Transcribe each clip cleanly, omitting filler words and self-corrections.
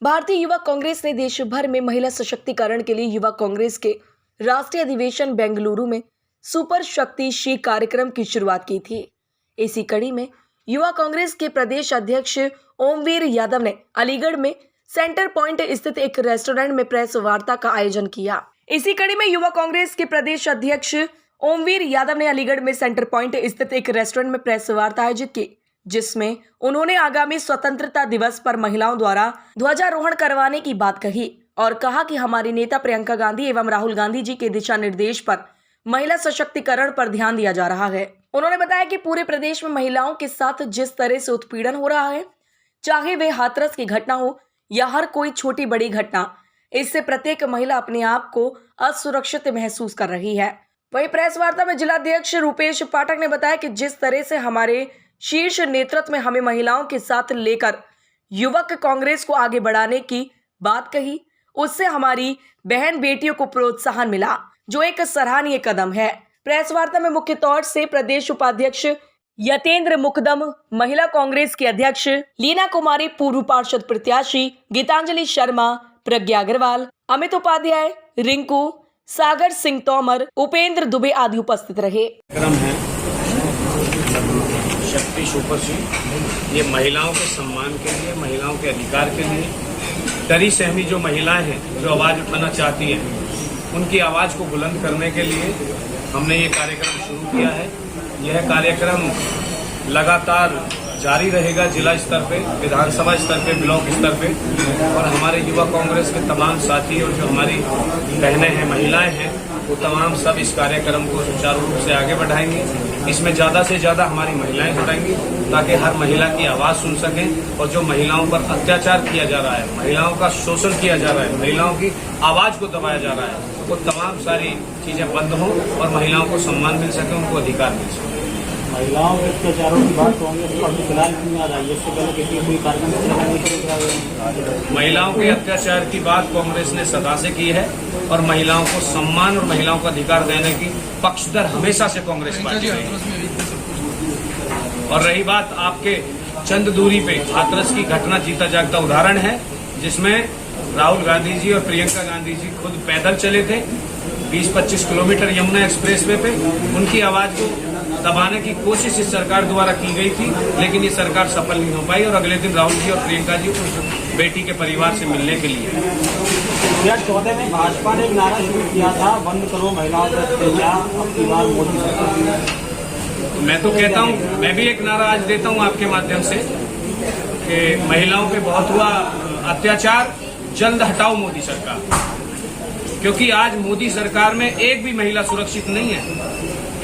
भारतीय युवा कांग्रेस ने देश भर में महिला सशक्तिकरण के लिए युवा कांग्रेस के राष्ट्रीय अधिवेशन बेंगलुरु में सुपर शक्ति शी कार्यक्रम की शुरुआत की थी। इसी कड़ी में युवा कांग्रेस के प्रदेश अध्यक्ष ओमवीर यादव ने अलीगढ़ में सेंटर पॉइंट स्थित एक रेस्टोरेंट में प्रेस वार्ता का आयोजन किया। इसी कड़ी में युवा कांग्रेस के प्रदेश अध्यक्ष ओमवीर यादव ने अलीगढ़ में सेंटर पॉइंट स्थित एक रेस्टोरेंट में प्रेस वार्ता आयोजित की, जिसमें उन्होंने आगामी स्वतंत्रता दिवस पर महिलाओं द्वारा ध्वजारोहण करवाने की बात कही और कहा कि हमारी नेता प्रियंका गांधी एवं राहुल गांधी जी के दिशा निर्देश पर महिला सशक्तिकरण पर ध्यान दिया जा रहा है। उन्होंने बताया कि पूरे प्रदेश में महिलाओं के साथ जिस तरह से उत्पीड़न हो रहा है, चाहे वे हाथरस की घटना हो या हर कोई छोटी बड़ी घटना, इससे प्रत्येक महिला अपने आप को असुरक्षित महसूस कर रही है। वहीं प्रेस वार्ता में जिलाध्यक्ष रूपेश पाठक ने बताया कि जिस तरह से हमारे शीर्ष नेतृत्व में हमें महिलाओं के साथ लेकर युवक कांग्रेस को आगे बढ़ाने की बात कही, उससे हमारी बहन बेटियों को प्रोत्साहन मिला, जो एक सराहनीय कदम है। प्रेस वार्ता में मुख्य तौर से प्रदेश उपाध्यक्ष यतेंद्र मुकदम, महिला कांग्रेस की अध्यक्ष लीना कुमारी, पूर्व पार्षद प्रत्याशी गीतांजलि शर्मा, प्रज्ञा अग्रवाल, अमित उपाध्याय, रिंकू, सागर सिंह तोमर, उपेंद्र दुबे आदि उपस्थित रहे। शक्ति सुपर शीट ये महिलाओं के सम्मान के लिए, महिलाओं के अधिकार के लिए, डरी सहमी जो महिलाएं हैं जो आवाज उठाना चाहती हैं, उनकी आवाज को बुलंद करने के लिए हमने ये कार्यक्रम शुरू किया है। यह कार्यक्रम लगातार जारी रहेगा, जिला स्तर पे, विधानसभा स्तर पे, ब्लॉक स्तर पे, और हमारे युवा कांग्रेस के तमाम साथी और जो हमारी बहनें हैं, महिलाएं हैं, वो तमाम सब इस कार्यक्रम को सुचारू रूप से आगे बढ़ाएंगे। इसमें ज़्यादा से ज़्यादा हमारी महिलाएं जुड़ेंगी ताकि हर महिला की आवाज़ सुन सकें, और जो महिलाओं पर अत्याचार किया जा रहा है, महिलाओं का शोषण किया जा रहा है, महिलाओं की आवाज़ को दबाया जा रहा है, वो तमाम सारी चीज़ें बंद हों और महिलाओं को सम्मान मिल सके, उनको अधिकार मिल सके। महिलाओं के अत्याचारों की बात कांग्रेस को अभी फिलहाल क्यों आ रही है? इससे पहले किसी कोई कार्यक्रम महिलाओं के अत्याचार की बात कांग्रेस ने सदा से की है और महिलाओं को सम्मान और महिलाओं को अधिकार देने की पक्षधर हमेशा से कांग्रेस पार्टी रही है। और रही बात आपके चंद दूरी पे हाथरस की घटना, जीता जागता उदाहरण है, जिसमें राहुल गांधी जी और प्रियंका गांधी जी खुद पैदल चले थे 20-25 किलोमीटर यमुना एक्सप्रेसवे पे। उनकी आवाज को दबाने की कोशिश इस सरकार द्वारा की गई थी, लेकिन ये सरकार सफल नहीं हो पाई, और अगले दिन राहुल जी और प्रियंका जी उस बेटी के परिवार से मिलने के लिए 2014 में भाजपा ने एक नारा शुरू किया था, बंद करो महिलाओं पर अत्याचार, अब की बार मोदी सरकार। मैं तो कहता हूँ, मैं भी एक नारा आज देता हूँ आपके माध्यम से कि महिलाओं पे बहुत हुआ अत्याचार, जल्द हटाओ मोदी सरकार। क्योंकि आज मोदी सरकार में एक भी महिला सुरक्षित नहीं है,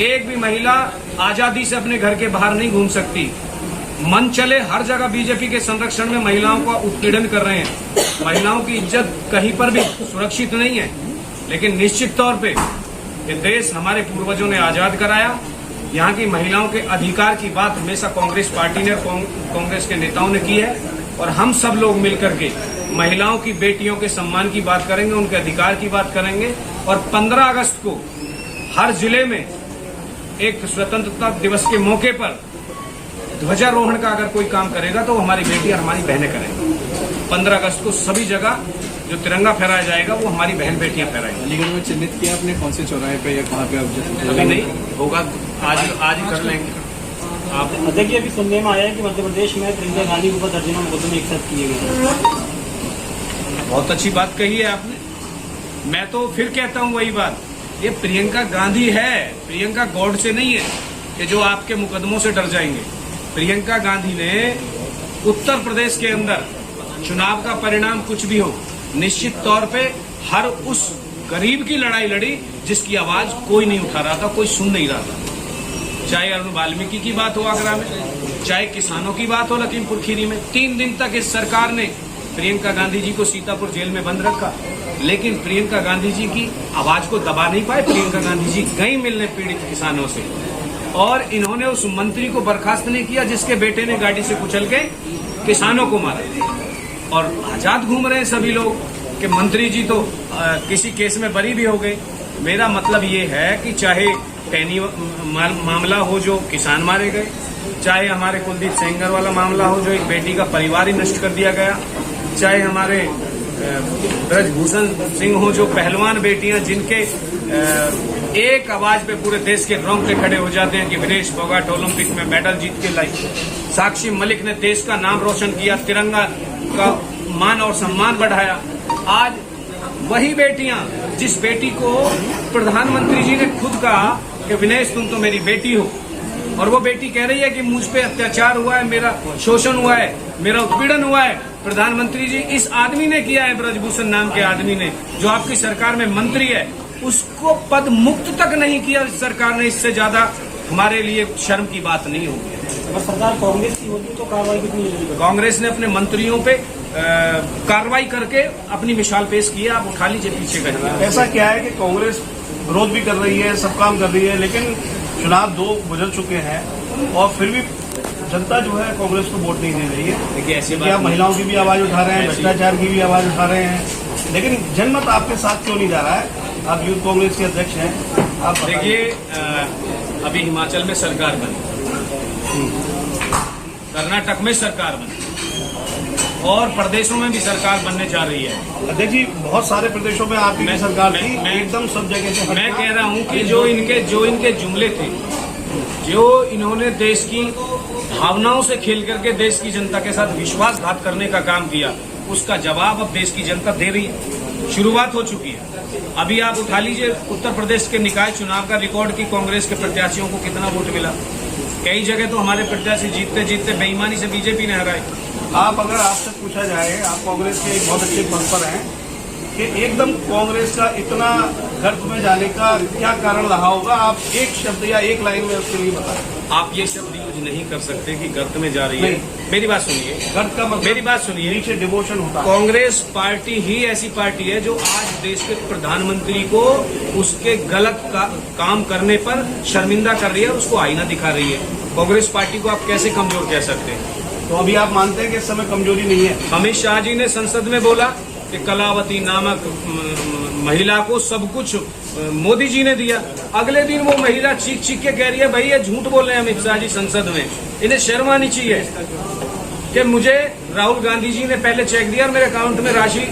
एक भी महिला आजादी से अपने घर के बाहर नहीं घूम सकती। मन चले हर जगह बीजेपी के संरक्षण में महिलाओं का उत्पीड़न कर रहे हैं, महिलाओं की इज्जत कहीं पर भी सुरक्षित नहीं है। लेकिन निश्चित तौर पे ये देश हमारे पूर्वजों ने आजाद कराया, यहाँ की महिलाओं के अधिकार की बात हमेशा कांग्रेस पार्टी ने, कांग्रेस के नेताओं ने की है, और हम सब लोग मिलकर के महिलाओं की, बेटियों के सम्मान की बात करेंगे, उनके अधिकार की बात करेंगे। और 15 अगस्त को हर जिले में एक स्वतंत्रता दिवस के मौके पर ध्वजारोहण का अगर कोई काम करेगा तो हमारी बेटियां, हमारी बहनें करेंगी। 15 अगस्त को सभी जगह जो तिरंगा फहराया जाएगा वो हमारी बहन बेटियां फहराएंगी। अलीगढ़ में चिन्हित किया आपने कौन से चौराहे पे या कहाँ पे? अभी नहीं होगा, आज ही कर लेंगे। आप देखिए, अभी सुनने में आया है कि मध्य प्रदेश में प्रियंका गांधी के ऊपर दर्जनों मुकदमे एक साथ किए गए। बहुत अच्छी बात कही है आपने। मैं तो फिर कहता हूँ वही बात, ये प्रियंका गांधी है, प्रियंका गॉड से नहीं है कि जो आपके मुकदमों से डर जाएंगे। प्रियंका गांधी ने उत्तर प्रदेश के अंदर चुनाव का परिणाम कुछ भी हो, निश्चित तौर पे हर उस गरीब की लड़ाई लड़ी जिसकी आवाज कोई नहीं उठा रहा था, कोई सुन नहीं रहा था। चाहे अरुण वाल्मीकि की बात हो आगरा में, चाहे किसानों की बात हो लखीमपुर खीरी में। 3 दिन तक इस सरकार ने प्रियंका गांधी जी को सीतापुर जेल में बंद रखा, लेकिन प्रियंका गांधी जी की आवाज को दबा नहीं पाए। प्रियंका गांधी जी गई मिलने पीड़ित किसानों से, और इन्होंने उस मंत्री को बर्खास्त नहीं किया जिसके बेटे ने गाड़ी से कुचल के किसानों को मारा। और आजाद घूम रहे हैं सभी लोग कि मंत्री जी तो किसी केस में बरी भी हो गए। मेरा मतलब ये है कि चाहे टैनी मामला हो जो किसान मारे गए, चाहे हमारे कुलदीप सेंगर वाला मामला हो जो एक बेटी का परिवार ही नष्ट कर दिया गया, चाहे हमारे ब्रजभूषण सिंह हो, जो पहलवान बेटियां जिनके एक आवाज पे पूरे देश के रोंगटे खड़े हो जाते हैं कि विनेश फोगाट ओलंपिक में मेडल जीत के लाई। साक्षी मलिक ने देश का नाम रोशन किया, तिरंगा का मान और सम्मान बढ़ाया। आज वही बेटियां, जिस बेटी को प्रधानमंत्री जी ने खुद कहा कि विनेश तुम तो मेरी बेटी हो, और वो बेटी कह रही है कि मुझ पे अत्याचार हुआ है, मेरा शोषण हुआ है, मेरा उत्पीड़न हुआ है। प्रधानमंत्री जी इस आदमी ने किया है, ब्रजभूषण नाम के आदमी ने, जो आपकी सरकार में मंत्री है, उसको पद मुक्त तक नहीं किया सरकार ने। इससे ज्यादा हमारे लिए शर्म की बात नहीं होगी। अगर सरकार कांग्रेस की होती तो कार्रवाई कितनी जल्दी? कांग्रेस ने अपने मंत्रियों पे कार्रवाई करके अपनी मिसाल पेश की है। आप उठा लीजिए पीछे का। ऐसा क्या है कि कांग्रेस विरोध भी कर रही है, सब काम कर रही है, लेकिन चुनाव 2 गुजर चुके हैं और फिर भी जनता जो है कांग्रेस को वोट नहीं दे रही है। देखिए ऐसी क्या बात महिलाओं की भी आवाज उठा रहे हैं, भ्रष्टाचार की भी आवाज उठा रहे हैं, लेकिन जनमत आपके साथ क्यों नहीं जा रहा है? आप यूथ कांग्रेस के अध्यक्ष हैं, आप देखिए अभी हिमाचल में सरकार बनी, कर्नाटक में सरकार बनी और प्रदेशों में भी सरकार बनने जा रही है। अध्यक्ष जी, बहुत सारे प्रदेशों में आपकी भी सरकार थी, एकदम सब जगह से। मैं कह रहा हूं कि जो इनके जुमले थे, जो इन्होंने देश की भावनाओं से खेल करके देश की जनता के साथ विश्वासघात करने का काम किया, उसका जवाब अब देश की जनता दे रही है। शुरुआत हो चुकी है। अभी आप उठा लीजिए उत्तर प्रदेश के निकाय चुनाव का रिकॉर्ड की कांग्रेस के प्रत्याशियों को कितना वोट मिला। कई जगह तो हमारे प्रत्याशी जीतते जीतते बेईमानी से बीजेपी ने हराए। आप अगर आपसे पूछा जाए, आप कांग्रेस के एक बहुत अच्छे पद पर हैं, कि एकदम कांग्रेस का इतना गर्त में जाने का क्या कारण रहा होगा? आप एक शब्द या एक लाइन में उसके लिए बताएं। आप ये शब्द यूज नहीं कर सकते कि गर्त में जा रही है। मेरी बात सुनिए, गर्त का मतलब मेरी बात सुनिए, नीचे डिवोशन होता है। कांग्रेस पार्टी ही ऐसी पार्टी है जो आज देश के प्रधानमंत्री को उसके गलत काम करने पर शर्मिंदा कर रही है, उसको आईना दिखा रही है। कांग्रेस पार्टी को आप कैसे कमजोर कह सकते हैं? तो अभी आप मानते हैं कि इस समय कमजोरी नहीं है? अमित शाह जी ने संसद में बोला कि कलावती नामक महिला को सब कुछ मोदी जी ने दिया। अगले दिन वो महिला चीख चीख के कह रही है, भाई ये झूठ बोल रहे हैं अमित शाह जी संसद में, इन्हें शर्म आनी चाहिए कि मुझे राहुल गांधी जी ने पहले चेक दिया और मेरे अकाउंट में राशि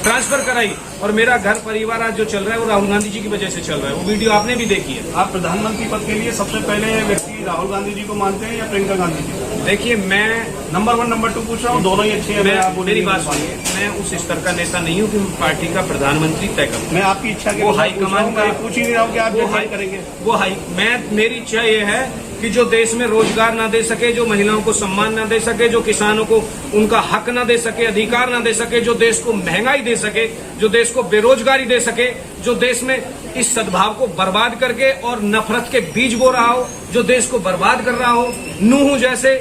ट्रांसफर कराई, और मेरा घर परिवार आज जो चल रहा है वो राहुल गांधी जी की वजह से चल रहा है। वो वीडियो आपने भी देखी है। आप प्रधानमंत्री पद के लिए सबसे पहले व्यक्ति राहुल गांधी जी को मानते हैं या प्रियंका गांधी जी? देखिए, मैं नंबर 1 नंबर 2 पूछ रहा हूँ, दोनों ही अच्छे हैं। मेरी बात सुनिए, मैं उस स्तर का नेता नहीं हूँ कि पार्टी का प्रधानमंत्री तय करूँ। मैं आपकी इच्छा के वो हाईकमान का पूछ ही नहीं रहा हूँ कि आप जज करेंगे। मेरी इच्छा ये है कि जो देश में रोजगार ना दे सके, जो महिलाओं को सम्मान ना दे सके, जो किसानों को उनका हक ना दे सके, अधिकार ना दे सके, जो देश को महंगाई दे सके, जो देश को बेरोजगारी दे सके, जो देश में इस सद्भाव को बर्बाद करके और नफरत के बीज बो रहा हो, जो देश को बर्बाद कर रहा हो, नूह जैसे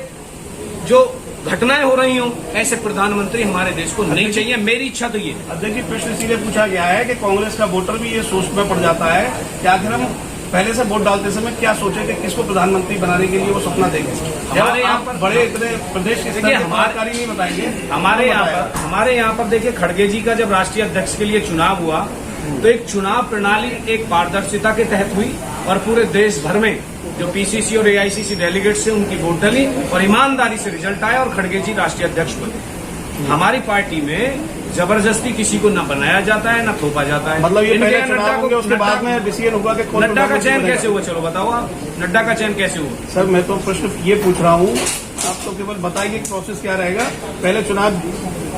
जो घटनाएं हो रही हो, ऐसे प्रधानमंत्री हमारे देश को नहीं चाहिए। मेरी इच्छा तो ये। अध्यक्ष जी, प्रश्न इसीलिए पूछा गया है कि कांग्रेस का वोटर भी ये सोच में पड़ जाता है कि आखिर हम पहले से वोट डालते समय क्या सोचे कि किसको प्रधानमंत्री बनाने के लिए वो सपना देंगे। हमारे यहाँ पर बड़े इतने प्रदेश के स्तर की जानकारी नहीं बताएंगे। हमारे यहाँ पर देखिए, खड़गे जी का जब राष्ट्रीय अध्यक्ष के लिए चुनाव हुआ तो एक चुनाव प्रणाली एक पारदर्शिता के तहत हुई और पूरे देश भर में जो पीसीसी और एआईसीसी डेलीगेट्स से उनकी वोट डली और ईमानदारी से रिजल्ट आया और खड़गे जी राष्ट्रीय अध्यक्ष बने। हमारी पार्टी में जबरदस्ती किसी को न बनाया जाता है न थोपा जाता है। मतलब ये पहले चुनाव होंगे, उसके बाद में डिसीजन होगा कि कौन नड्डा का चयन कैसे हुआ? चलो बताओ आप, नड्डा का चयन कैसे हुआ? सर, मैं तो प्रश्न ये पूछ रहा हूँ, आप तो केवल बताइए प्रोसेस क्या रहेगा। पहले चुनाव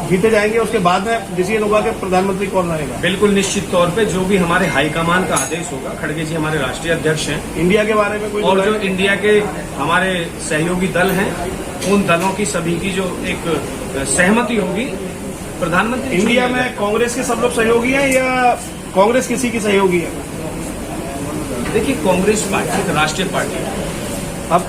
जीते जाएंगे, उसके बाद में डिसीजन होगा कि प्रधानमंत्री कौन रहेगा। बिल्कुल निश्चित तौर पे जो भी हमारे हाईकमान का आदेश होगा। खड़गे जी हमारे राष्ट्रीय अध्यक्ष हैं। इंडिया के बारे में कोई और जो इंडिया के हमारे सहयोगी दल हैं, उन दलों की सभी की जो एक सहमति होगी, प्रधानमंत्री इंडिया में कांग्रेस के सब लोग सहयोगी हैं या कांग्रेस किसी की सहयोगी है? देखिए, कांग्रेस पार्टी एक राष्ट्रीय पार्टी है। अब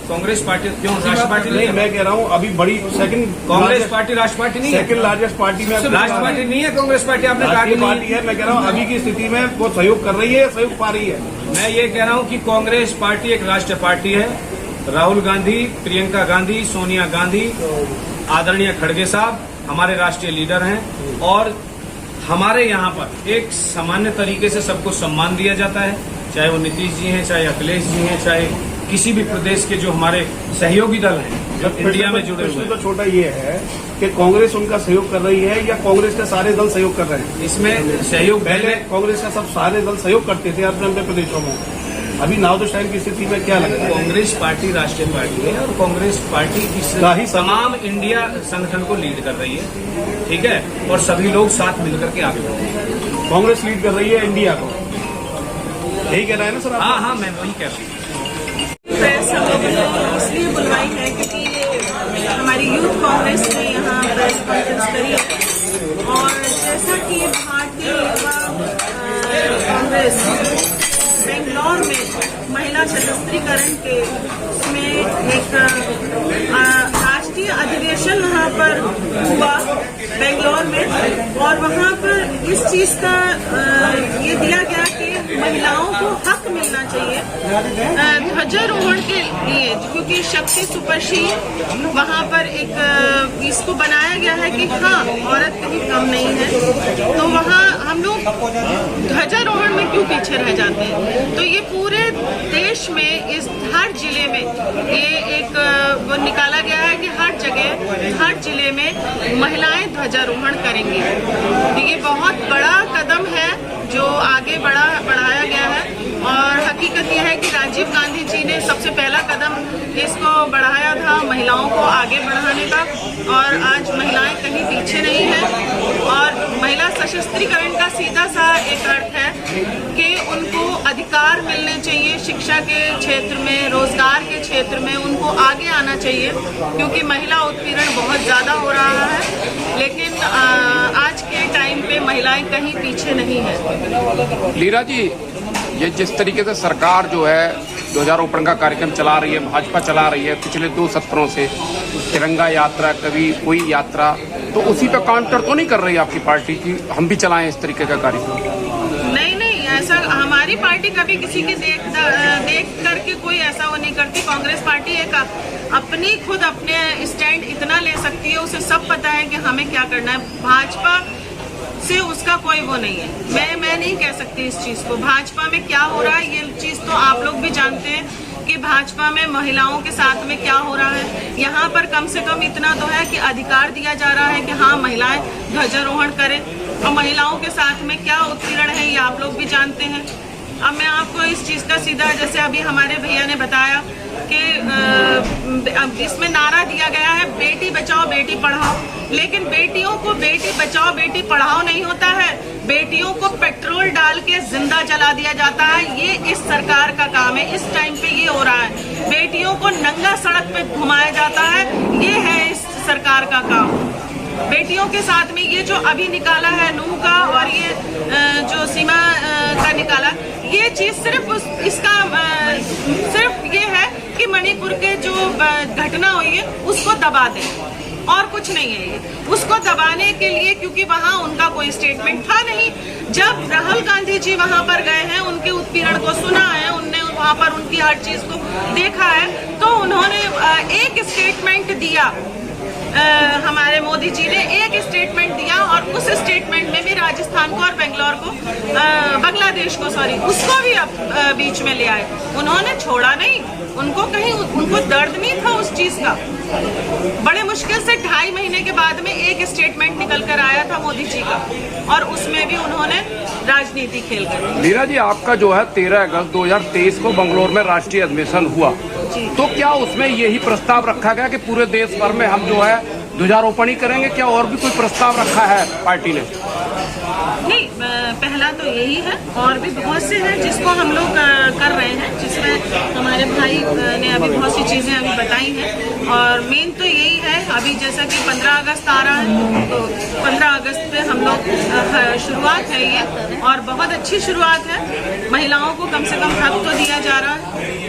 कांग्रेस पार्टी क्यों राष्ट्रीय पार्टी नहीं है? मैं कह रहा हूँ अभी बड़ी सेकंड कांग्रेस पार्टी राष्ट्रीय पार्टी नहीं है। सेकंड लार्जेस्ट पार्टी में राष्ट्रीय पार्टी नहीं है कांग्रेस पार्टी। आपने कहा कि पार्टी है। मैं कह रहा हूँ अभी की स्थिति में वो सहयोग कर रही है, सहयोग पा रही है। मैं ये कह रहा हूँ कि कांग्रेस पार्टी एक राष्ट्रीय पार्टी है। राहुल गांधी, प्रियंका गांधी, सोनिया गांधी, आदरणीय खड़गे साहब हमारे राष्ट्रीय लीडर हैं और हमारे यहाँ पर एक सामान्य तरीके से सबको सम्मान दिया जाता है, चाहे वो नीतीश जी हैं, चाहे अखिलेश जी हैं, चाहे किसी भी प्रदेश के जो हमारे सहयोगी दल हैं। इंडिया में जुड़े हुए प्रश्न हैं। तो छोटा ये है कि कांग्रेस उनका सहयोग कर रही है या कांग्रेस के सारे दल सहयोग कर रहे हैं? इसमें सहयोग पहले कांग्रेस का सब सारे दल सहयोग करते थे अपने अपने प्रदेशों में, अभी नाउ द टाइम की स्थिति में क्या लगता है? कांग्रेस पार्टी राष्ट्रीय पार्टी है और कांग्रेस पार्टी इस का ही तमाम इंडिया संगठन को लीड कर रही है, ठीक है, और सभी लोग साथ मिलकर के आगे बढ़ रहे हैं। कांग्रेस लीड कर रही है इंडिया को, यही कह रहा है ना सर आप? हाँ हाँ, मैं वही कह रहा हूँ। प्रेस हम लोगों ने इसलिए बुलवाई है क्योंकि ये हमारी यूथ कांग्रेस ने यहाँ प्रेस कॉन्फ्रेंस करी है और जैसा कि भारतीय युवा कांग्रेस बेंगलोर में महिला सशस्त्रीकरण के उसमें एक राष्ट्रीय अधिवेशन वहाँ पर हुआ बेंगलोर में और वहाँ पर इस चीज का ये दिया गया कि महिलाओं को हक मिलना चाहिए ध्वजारोहण के लिए, क्योंकि शक्ति सुपरशील वहाँ पर एक इसको बनाया गया है कि हाँ औरत कहीं कम नहीं है, तो वहाँ हम लोग ध्वजारोहण में क्यों पीछे रह जाते हैं। तो ये पूरे देश में इस हर जिले में ये एक वो निकाला गया है कि हर जगह हर जिले में महिलाएं ध्वजारोहण करेंगी। तो ये बहुत बड़ा कदम है जो आगे बढ़ाया गया है और हकीकत यह है कि राजीव गांधी जी ने सबसे पहला कदम इसको बढ़ाया था महिलाओं को आगे बढ़ाने का और आज महिलाएं कहीं पीछे नहीं हैं और महिला सशस्त्रीकरण का सीधा सा एक अर्थ है कि उनको अधिकार मिलने चाहिए शिक्षा के क्षेत्र में, रोजगार के क्षेत्र में उनको आगे आना चाहिए, क्योंकि महिला उत्पीड़न बहुत ज्यादा हो रहा है, लेकिन आज के टाइम पे महिलाएं कहीं पीछे नहीं है। लीरा जी, ये जिस तरीके से सरकार जो है ध्वजारोहण का कार्यक्रम चला रही है, भाजपा चला रही है पिछले 2 सत्रों से, तिरंगा यात्रा, कभी कोई यात्रा, तो उसी पे काउंटर तो नहीं कर रही आपकी पार्टी की हम भी चलाएं इस तरीके का कार्यक्रम? नहीं, ऐसा हमारी पार्टी कभी किसी की देख करके कोई ऐसा वो नहीं करती। कांग्रेस पार्टी एक अपनी खुद अपने स्टैंड इतना ले सकती है, उसे सब पता है कि हमें क्या करना है। भाजपा से उसका कोई वो नहीं है, मैं नहीं कह सकती इस चीज को। भाजपा में क्या हो रहा है ये चीज तो आप लोग भी जानते हैं कि भाजपा में महिलाओं के साथ में क्या हो रहा है। यहाँ पर कम से कम इतना तो है कि अधिकार दिया जा रहा है कि हाँ महिलाएं ध्वजारोहण करें, और महिलाओं के साथ में क्या उत्पीड़न है ये आप लोग भी जानते हैं। अब मैं आपको इस चीज का सीधा, जैसे अभी हमारे भैया ने बताया कि इसमें नारा दिया गया है बेटी बचाओ बेटी पढ़ाओ, लेकिन बेटियों को बेटी बचाओ बेटी पढ़ाओ नहीं होता है, बेटियों को पेट्रोल डाल के जिंदा जला दिया जाता है। ये इस सरकार का काम है, इस टाइम पे ये हो रहा है। बेटियों को नंगा सड़क पे घुमाया जाता है, ये है इस सरकार का काम। बेटियों के साथ में ये जो अभी निकाला है नूह का और ये जो सीमा का निकाला, ये चीज सिर्फ इसका सिर्फ ये है कि मणिपुर के जो घटना हुई है उसको दबा दें, और कुछ नहीं है ये उसको दबाने के लिए, क्योंकि वहाँ उनका कोई स्टेटमेंट था नहीं। जब राहुल गांधी जी वहाँ पर गए हैं, उनके उत्पीड़न को सुना है, उनने वहाँ पर उनकी हर चीज को देखा है, तो उन्होंने एक स्टेटमेंट दिया। हमारे मोदी जी ने एक स्टेटमेंट दिया और उस स्टेटमेंट में भी राजस्थान को और बेंगलोर को बांग्लादेश को उसको भी अब बीच में ले आए। उन्होंने छोड़ा नहीं, उनको कहीं उनको दर्द नहीं था उस चीज का। बड़े मुश्किल से 2.5 महीने के बाद में एक स्टेटमेंट निकल कर आया था मोदी जी का, और उसमें भी उन्होंने राजनीति खेल कर। लीरा जी, आपका जो है 13 अगस्त 2023 को बंगलोर में राष्ट्रीय अधिवेशन हुआ, तो क्या उसमें यही प्रस्ताव रखा गया कि पूरे देश भर में हम जो है ध्वजारोहण ही करेंगे? क्या और भी कोई प्रस्ताव रखा है पार्टी ने? नहीं, पहला तो यही है, और भी बहुत से हैं जिसको हम लोग कर रहे हैं, जिसमें हमारे भाई ने अभी बहुत सी चीजें अभी बताई हैं, और मेन तो यही है। अभी जैसा कि 15 अगस्त आ रहा है, तो 15 अगस्त पे हम लोग शुरुआत है ये, और बहुत अच्छी शुरुआत है। महिलाओं को कम से कम हक तो दिया जा रहा है।